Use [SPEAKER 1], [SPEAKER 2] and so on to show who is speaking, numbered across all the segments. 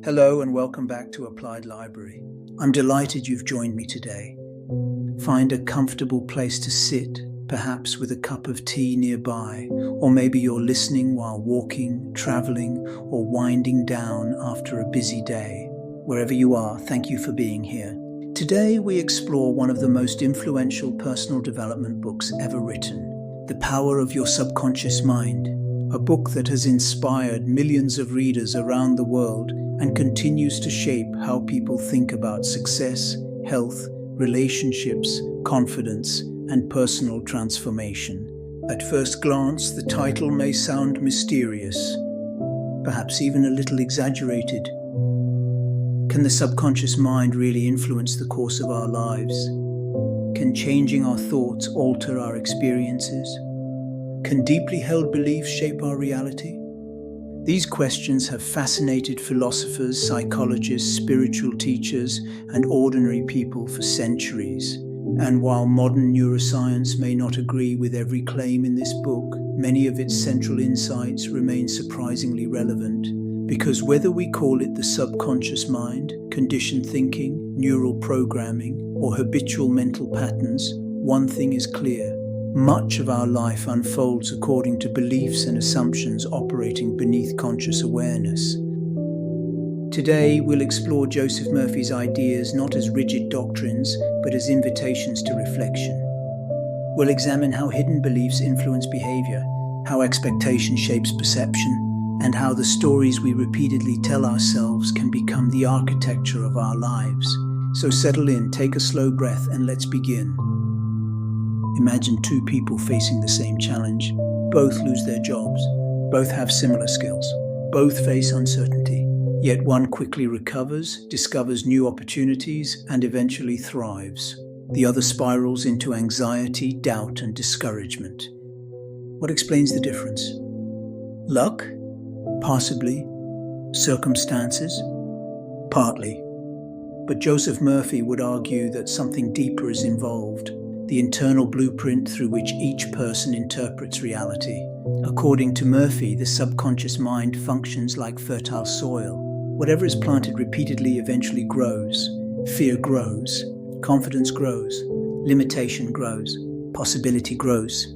[SPEAKER 1] Hello and welcome back to Applied Library. I'm delighted you've joined me today. Find a comfortable place to sit, perhaps with a cup of tea nearby, or maybe you're listening while walking, traveling, or winding down after a busy day. Wherever you are, thank you for being here. Today we explore one of the most influential personal development books ever written, The Power of Your Subconscious Mind, a book that has inspired millions of readers around the world and continues to shape how people think about success, health, relationships, confidence, and personal transformation. At first glance, the title may sound mysterious, perhaps even a little exaggerated. Can the subconscious mind really influence the course of our lives? Can changing our thoughts alter our experiences? Can deeply held beliefs shape our reality? These questions have fascinated philosophers, psychologists, spiritual teachers, and ordinary people for centuries. And while modern neuroscience may not agree with every claim in this book, many of its central insights remain surprisingly relevant. Because whether we call it the subconscious mind, conditioned thinking, neural programming, or habitual mental patterns, one thing is clear. Much of our life unfolds according to beliefs and assumptions operating beneath conscious awareness. Today, we'll explore Joseph Murphy's ideas not as rigid doctrines, but as invitations to reflection. We'll examine how hidden beliefs influence behavior, how expectation shapes perception, and how the stories we repeatedly tell ourselves can become the architecture of our lives. So settle in, take a slow breath, and let's begin. Imagine two people facing the same challenge. Both lose their jobs. Both have similar skills. Both face uncertainty. Yet one quickly recovers, discovers new opportunities, and eventually thrives. The other spirals into anxiety, doubt, and discouragement. What explains the difference? Luck? Possibly. Circumstances? Partly. But Joseph Murphy would argue that something deeper is involved. The internal blueprint through which each person interprets reality. According to Murphy, the subconscious mind functions like fertile soil. Whatever is planted repeatedly eventually grows. Fear grows. Confidence grows. Limitation grows. Possibility grows.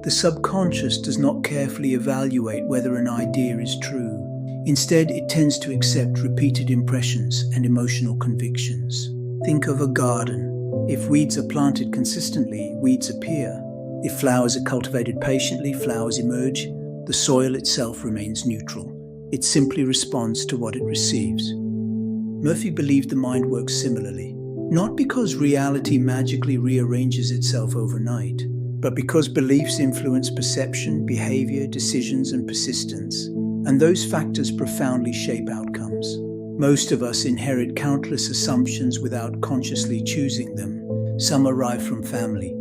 [SPEAKER 1] The subconscious does not carefully evaluate whether an idea is true. Instead, it tends to accept repeated impressions and emotional convictions. Think of a garden. If weeds are planted consistently, weeds appear. If flowers are cultivated patiently, flowers emerge. The soil itself remains neutral. It simply responds to what it receives. Murphy believed the mind works similarly, not because reality magically rearranges itself overnight, but because beliefs influence perception, behavior, decisions, and persistence, and those factors profoundly shape outcomes. Most of us inherit countless assumptions without consciously choosing them. Some arrive from family,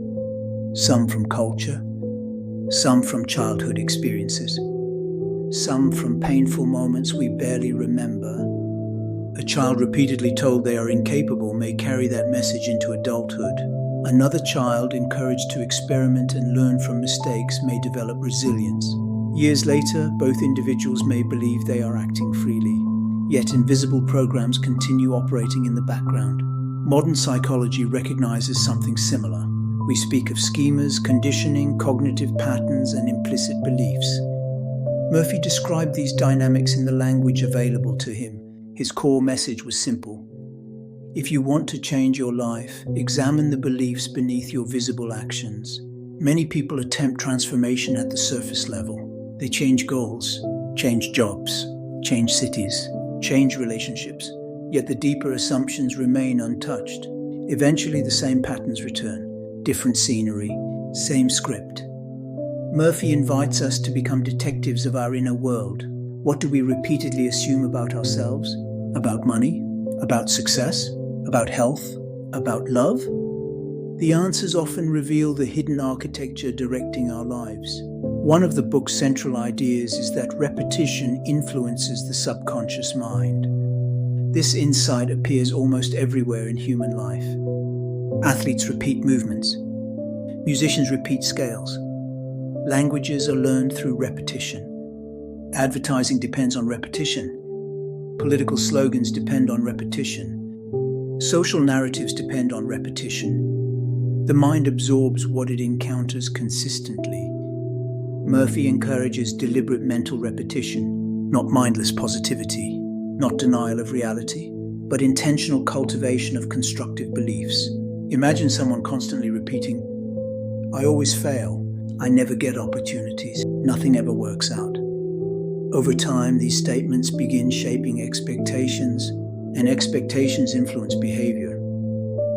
[SPEAKER 1] some from culture, some from childhood experiences, some from painful moments we barely remember. A child repeatedly told they are incapable may carry that message into adulthood. Another child encouraged to experiment and learn from mistakes may develop resilience. Years later, both individuals may believe they are acting freely. Yet invisible programs continue operating in the background. Modern psychology recognizes something similar. We speak of schemas, conditioning, cognitive patterns, and implicit beliefs. Murphy described these dynamics in the language available to him. His core message was simple. If you want to change your life, examine the beliefs beneath your visible actions. Many people attempt transformation at the surface level. They change goals, change jobs, change cities, change relationships, yet the deeper assumptions remain untouched. Eventually the same patterns return, different scenery, same script. Murphy invites us to become detectives of our inner world. What do we repeatedly assume about ourselves? About money? About success? About health? About love? The answers often reveal the hidden architecture directing our lives. One of the book's central ideas is that repetition influences the subconscious mind. This insight appears almost everywhere in human life. Athletes repeat movements. Musicians repeat scales. Languages are learned through repetition. Advertising depends on repetition. Political slogans depend on repetition. Social narratives depend on repetition. The mind absorbs what it encounters consistently. Murphy encourages deliberate mental repetition, not mindless positivity, not denial of reality, but intentional cultivation of constructive beliefs. Imagine someone constantly repeating, "I always fail, I never get opportunities, nothing ever works out." Over time, these statements begin shaping expectations, and expectations influence behavior.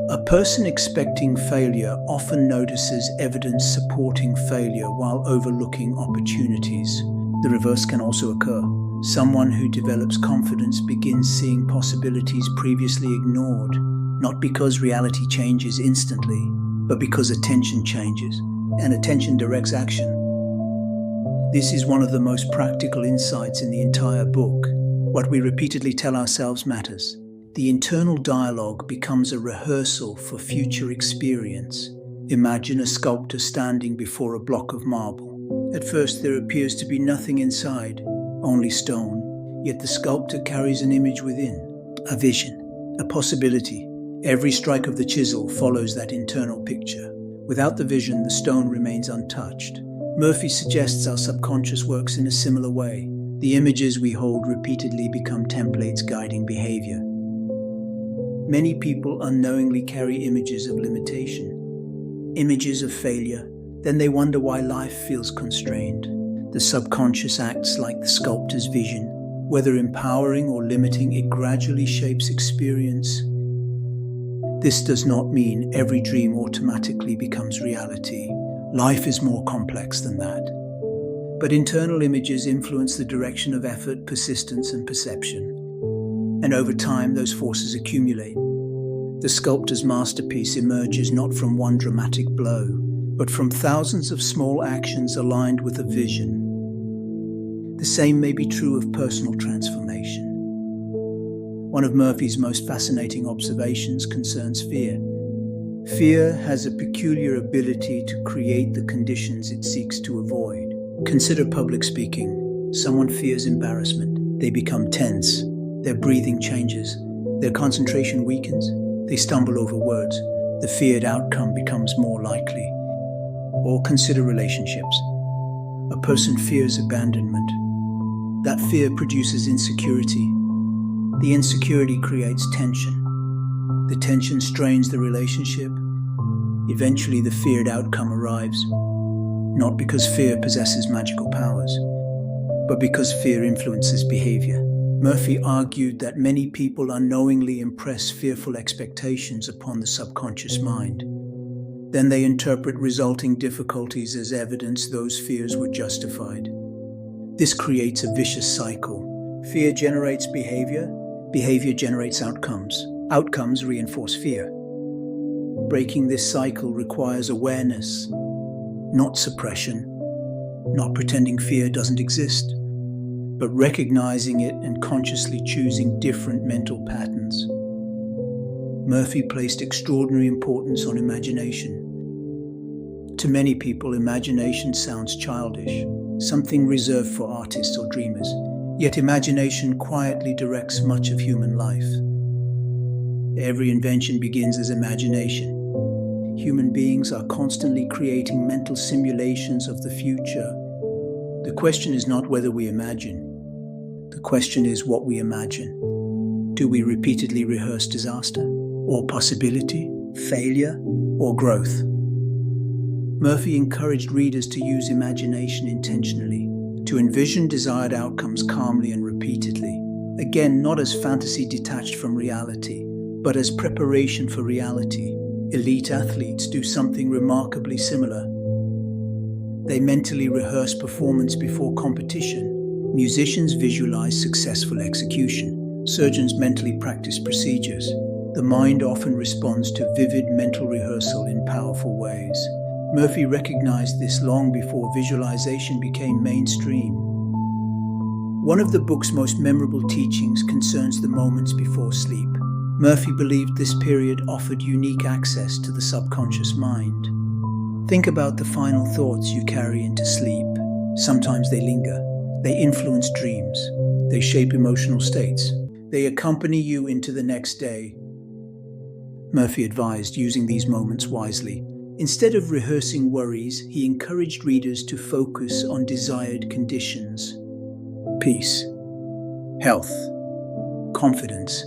[SPEAKER 1] A person expecting failure often notices evidence supporting failure while overlooking opportunities. The reverse can also occur. Someone who develops confidence begins seeing possibilities previously ignored, not because reality changes instantly, but because attention changes, and attention directs action. This is one of the most practical insights in the entire book. What we repeatedly tell ourselves matters. The internal dialogue becomes a rehearsal for future experience. Imagine a sculptor standing before a block of marble. At first, there appears to be nothing inside, only stone. Yet the sculptor carries an image within, a vision, a possibility. Every strike of the chisel follows that internal picture. Without the vision, the stone remains untouched. Murphy suggests our subconscious works in a similar way. The images we hold repeatedly become templates guiding behavior. Many people unknowingly carry images of limitation, images of failure. Then they wonder why life feels constrained. The subconscious acts like the sculptor's vision. Whether empowering or limiting, it gradually shapes experience. This does not mean every dream automatically becomes reality. Life is more complex than that. But internal images influence the direction of effort, persistence, and perception. And over time, those forces accumulate. The sculptor's masterpiece emerges not from one dramatic blow, but from thousands of small actions aligned with a vision. The same may be true of personal transformation. One of Murphy's most fascinating observations concerns fear. Fear has a peculiar ability to create the conditions it seeks to avoid. Consider public speaking. Someone fears embarrassment. They become tense. Their breathing changes. Their concentration weakens. They stumble over words. The feared outcome becomes more likely. Or consider relationships. A person fears abandonment. That fear produces insecurity. The insecurity creates tension. The tension strains the relationship. Eventually, the feared outcome arrives, not because fear possesses magical powers, but because fear influences behavior. Murphy argued that many people unknowingly impress fearful expectations upon the subconscious mind. Then they interpret resulting difficulties as evidence those fears were justified. This creates a vicious cycle. Fear generates behavior, behavior generates outcomes. Outcomes reinforce fear. Breaking this cycle requires awareness, not suppression, not pretending fear doesn't exist, but recognizing it and consciously choosing different mental patterns. Murphy placed extraordinary importance on imagination. To many people, imagination sounds childish, something reserved for artists or dreamers. Yet imagination quietly directs much of human life. Every invention begins as imagination. Human beings are constantly creating mental simulations of the future. The question is not whether we imagine. The question is what we imagine. Do we repeatedly rehearse disaster, or possibility, failure, or growth? Murphy encouraged readers to use imagination intentionally, to envision desired outcomes calmly and repeatedly. Again, not as fantasy detached from reality, but as preparation for reality. Elite athletes do something remarkably similar. They mentally rehearse performance before competition. Musicians visualize successful execution. Surgeons mentally practice procedures. The mind often responds to vivid mental rehearsal in powerful ways. Murphy recognized this long before visualization became mainstream. One of the book's most memorable teachings concerns the moments before sleep. Murphy believed this period offered unique access to the subconscious mind. Think about the final thoughts you carry into sleep. Sometimes they linger. They influence dreams. They shape emotional states. They accompany you into the next day. Murphy advised using these moments wisely. Instead of rehearsing worries, he encouraged readers to focus on desired conditions: peace, health, confidence,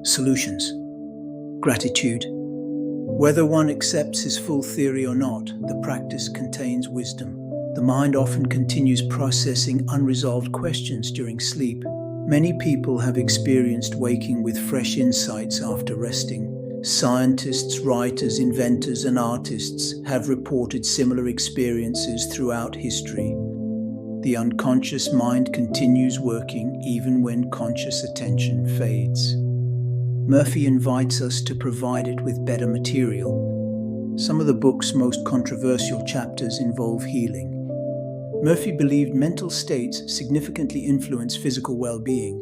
[SPEAKER 1] solutions, gratitude. Whether one accepts his full theory or not, the practice contains wisdom. The mind often continues processing unresolved questions during sleep. Many people have experienced waking with fresh insights after resting. Scientists, writers, inventors, and artists have reported similar experiences throughout history. The unconscious mind continues working even when conscious attention fades. Murphy invites us to provide it with better material. Some of the book's most controversial chapters involve healing. Murphy believed mental states significantly influence physical well-being.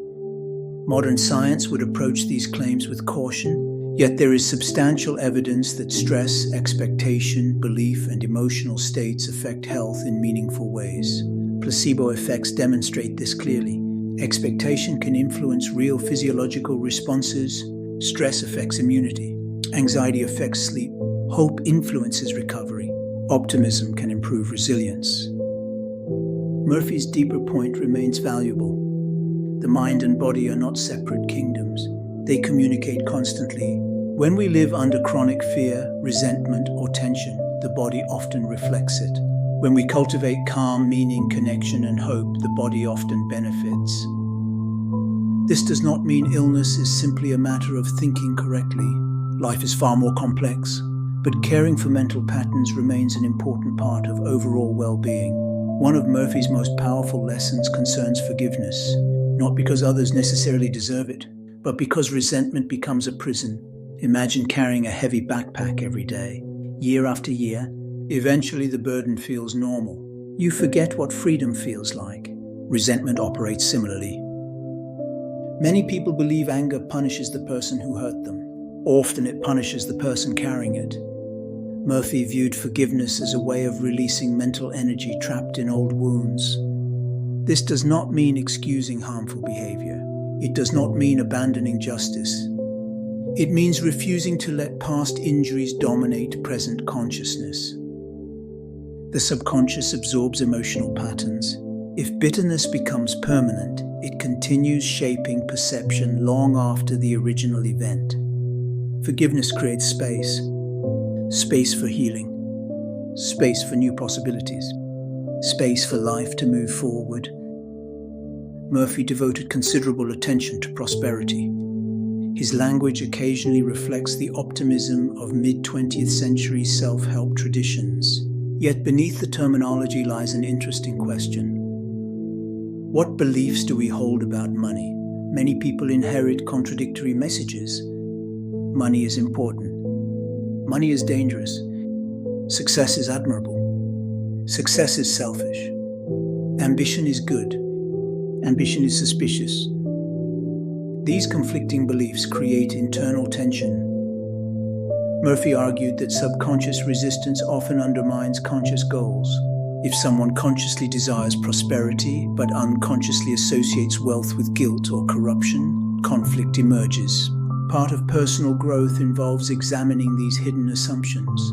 [SPEAKER 1] Modern science would approach these claims with caution, yet there is substantial evidence that stress, expectation, belief, and emotional states affect health in meaningful ways. Placebo effects demonstrate this clearly. Expectation can influence real physiological responses. Stress affects immunity. Anxiety affects sleep. Hope influences recovery. Optimism can improve resilience. Murphy's deeper point remains valuable. The mind and body are not separate kingdoms. They communicate constantly. When we live under chronic fear, resentment, or tension, the body often reflects it. When we cultivate calm, meaning, connection, and hope, the body often benefits. This does not mean illness is simply a matter of thinking correctly. Life is far more complex, but caring for mental patterns remains an important part of overall well-being. One of Murphy's most powerful lessons concerns forgiveness, not because others necessarily deserve it, but because resentment becomes a prison. Imagine carrying a heavy backpack every day, year after year. Eventually the burden feels normal. You forget what freedom feels like. Resentment operates similarly. Many people believe anger punishes the person who hurt them. Often it punishes the person carrying it. Murphy viewed forgiveness as a way of releasing mental energy trapped in old wounds. This does not mean excusing harmful behavior. It does not mean abandoning justice. It means refusing to let past injuries dominate present consciousness. The subconscious absorbs emotional patterns. If bitterness becomes permanent, it continues shaping perception long after the original event. Forgiveness creates space. Space for healing. Space for new possibilities. Space for life to move forward. Murphy devoted considerable attention to prosperity. His language occasionally reflects the optimism of mid-20th century self-help traditions. Yet beneath the terminology lies an interesting question. What beliefs do we hold about money? Many people inherit contradictory messages. Money is important. Money is dangerous. Success is admirable. Success is selfish. Ambition is good. Ambition is suspicious. These conflicting beliefs create internal tension. Murphy argued that subconscious resistance often undermines conscious goals. If someone consciously desires prosperity but unconsciously associates wealth with guilt or corruption, conflict emerges. Part of personal growth involves examining these hidden assumptions.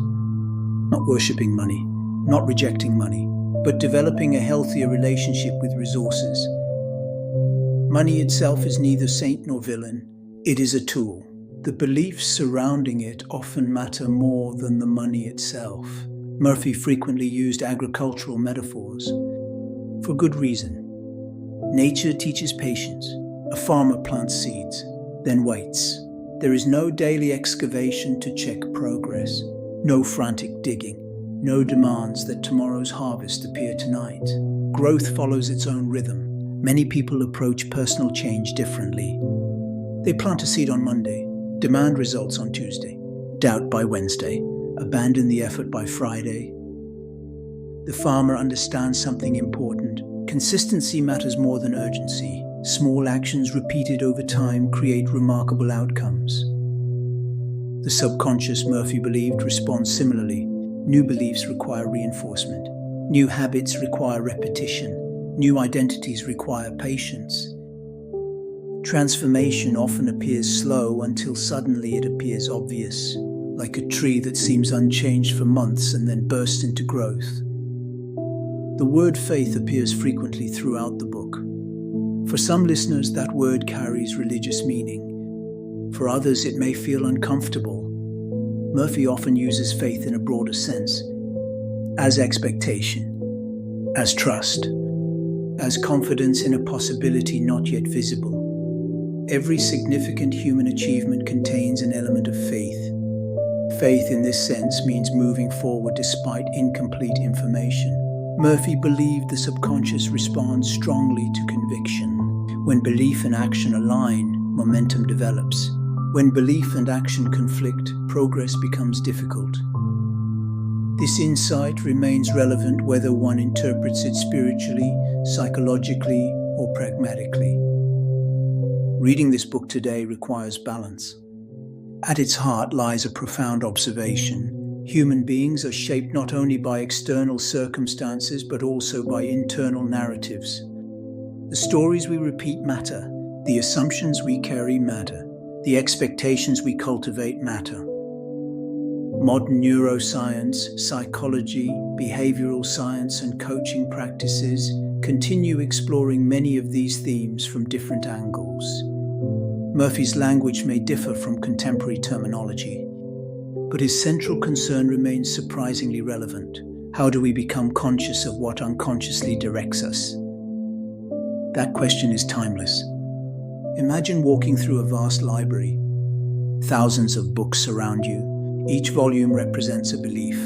[SPEAKER 1] Not worshipping money, not rejecting money, but developing a healthier relationship with resources. Money itself is neither saint nor villain. It is a tool. The beliefs surrounding it often matter more than the money itself. Murphy frequently used agricultural metaphors. For good reason. Nature teaches patience. A farmer plants seeds, then waits. There is no daily excavation to check progress. No frantic digging. No demands that tomorrow's harvest appear tonight. Growth follows its own rhythm. Many people approach personal change differently. They plant a seed on Monday, demand results on Tuesday, doubt by Wednesday, abandon the effort by Friday. The farmer understands something important. Consistency matters more than urgency. Small actions repeated over time create remarkable outcomes. The subconscious, Murphy believed, responds similarly. New beliefs require reinforcement. New habits require repetition. New identities require patience. Transformation often appears slow until suddenly it appears obvious, like a tree that seems unchanged for months and then bursts into growth. The word faith appears frequently throughout the book. For some listeners, that word carries religious meaning. For others, it may feel uncomfortable. Murphy often uses faith in a broader sense, as expectation, as trust, as confidence in a possibility not yet visible. Every significant human achievement contains an element of faith. Faith in this sense means moving forward despite incomplete information. Murphy believed the subconscious responds strongly to conviction. When belief and action align, momentum develops. When belief and action conflict, progress becomes difficult. This insight remains relevant whether one interprets it spiritually, psychologically, or pragmatically. Reading this book today requires balance. At its heart lies a profound observation. Human beings are shaped not only by external circumstances but also by internal narratives. The stories we repeat matter. The assumptions we carry matter. The expectations we cultivate matter. Modern neuroscience, psychology, behavioral science, and coaching practices continue exploring many of these themes from different angles. Murphy's language may differ from contemporary terminology, but his central concern remains surprisingly relevant. How do we become conscious of what unconsciously directs us? That question is timeless. Imagine walking through a vast library. Thousands of books surround you. Each volume represents a belief,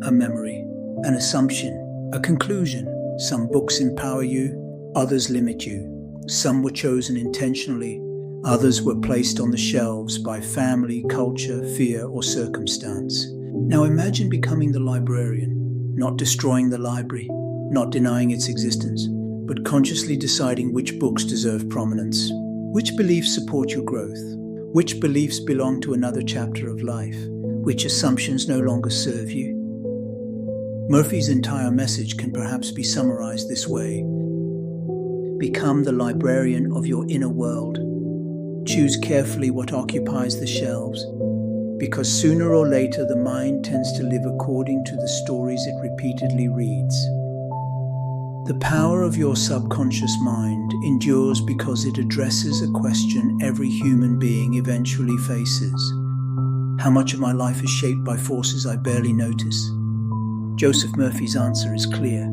[SPEAKER 1] a memory, an assumption, a conclusion. Some books empower you, others limit you. Some were chosen intentionally, others were placed on the shelves by family, culture, fear, or circumstance. Now imagine becoming the librarian, not destroying the library, not denying its existence, but consciously deciding which books deserve prominence, which beliefs support your growth, which beliefs belong to another chapter of life, which assumptions no longer serve you. Murphy's entire message can perhaps be summarized this way. Become the librarian of your inner world. Choose carefully what occupies the shelves, because sooner or later the mind tends to live according to the stories it repeatedly reads. The power of your subconscious mind endures because it addresses a question every human being eventually faces. How much of my life is shaped by forces I barely notice? Joseph Murphy's answer is clear.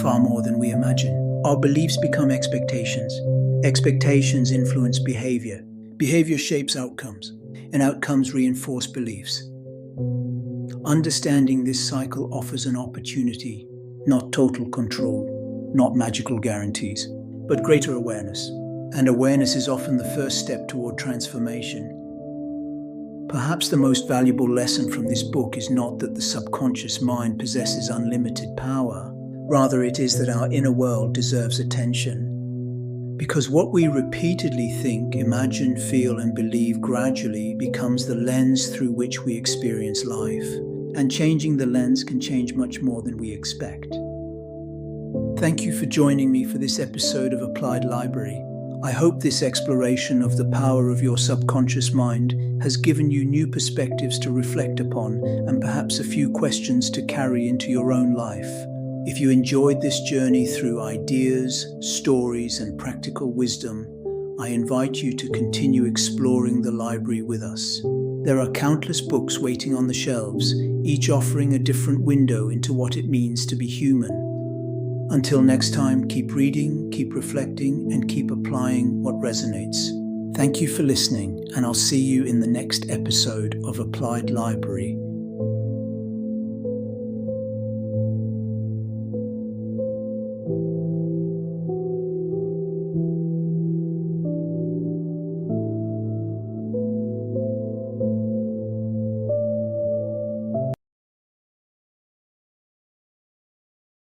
[SPEAKER 1] Far more than we imagine. Our beliefs become expectations. Expectations influence behavior. Behavior shapes outcomes, and outcomes reinforce beliefs. Understanding this cycle offers an opportunity, not total control, not magical guarantees, but greater awareness. And awareness is often the first step toward transformation. Perhaps the most valuable lesson from this book is not that the subconscious mind possesses unlimited power. Rather, it is that our inner world deserves attention. Because what we repeatedly think, imagine, feel, and believe gradually becomes the lens through which we experience life. And changing the lens can change much more than we expect. Thank you for joining me for this episode of Applied Library. I hope this exploration of the power of your subconscious mind has given you new perspectives to reflect upon and perhaps a few questions to carry into your own life. If you enjoyed this journey through ideas, stories, and practical wisdom, I invite you to continue exploring the library with us. There are countless books waiting on the shelves, each offering a different window into what it means to be human. Until next time, keep reading, keep reflecting, and keep applying what resonates. Thank you for listening, and I'll see you in the next episode of Applied Library.